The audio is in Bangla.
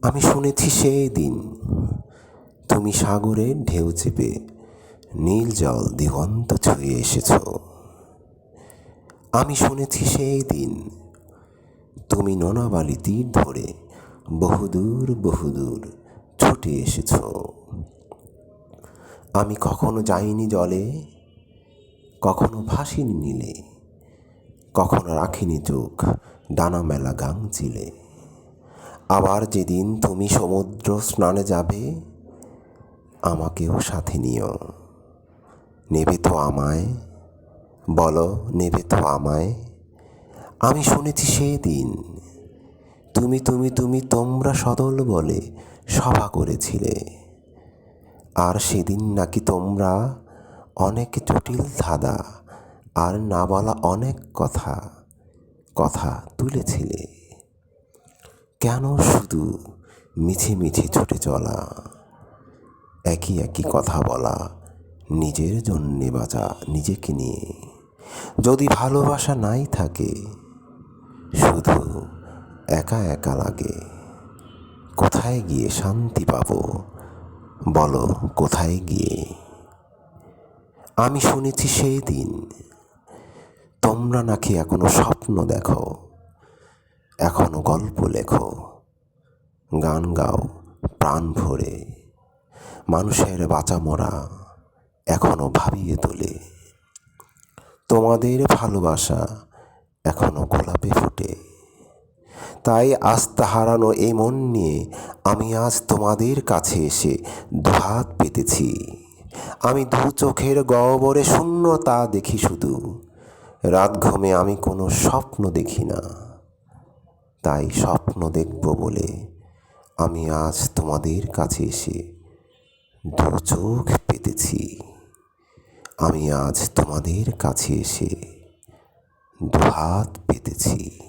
আমি শুনেছি সেই দিন তুমি সাগরের ঢেউ চেপে নীল জল দিগন্ত ছুঁয়ে এসেছ। আমি শুনেছি সেই দিন তুমি নোনাবালি তীর ধরে বহুদূর বহুদূর ছুটে এসেছ। আমি কখনো যাইনি জলে, কখনো ভাসিনি নীলে, কখনো রাখিনি চোখ ডানা মেলা গাংচিলে। আবার যেদিন তুমি সমুদ্র স্নানে যাবে, আমাকেও সাথে নিও। নেবে তো আমায়, বলো নেবে তো আমায়। আমি শুনেছি সেদিন তুমি তুমি তুমি তোমরা সদল বলে সভা করেছিলে। আর সেদিন নাকি তোমরা অনেক জটিল ধাঁধা আর না বলা অনেক কথা কথা তুলেছিলে। কেন শুধু মিছে মিছে ছুটে চলা, একই একই কথা বলা, নিজের জন্যে বাঁচা নিজেকে নিয়ে। যদি ভালোবাসা নাই থাকে, শুধু একা একা লাগে। কোথায় গিয়ে শান্তি পাবো, বলো কোথায় গিয়ে? আমি শুনেছি সেই দিন তোমরা নাকি এখনো স্বপ্ন দেখো, এখনো গল্প লেখো, গান গাও প্রাণ ভরে। মানুষের বাঁচা মরা এখনো ভাবিয়ে তোলে। তোমাদের ভালোবাসা এখনো গোলাপে ফোটে। তাই আস্থা হারানো এই মন নিয়ে আমি আজ তোমাদের কাছে এসে দুহাত পেতেছি। আমি দু চোখের গহ্বরে শূন্যতা দেখি শুধু। রাত ঘুমে আমি কোনো স্বপ্ন দেখি না। তাই স্বপ্ন দেখব বলে আমি আজ তোমাদের কাছে এসে দু চোখ পেতেছি। আমি আজ তোমাদের কাছে এসে দুহাত পেতেছি।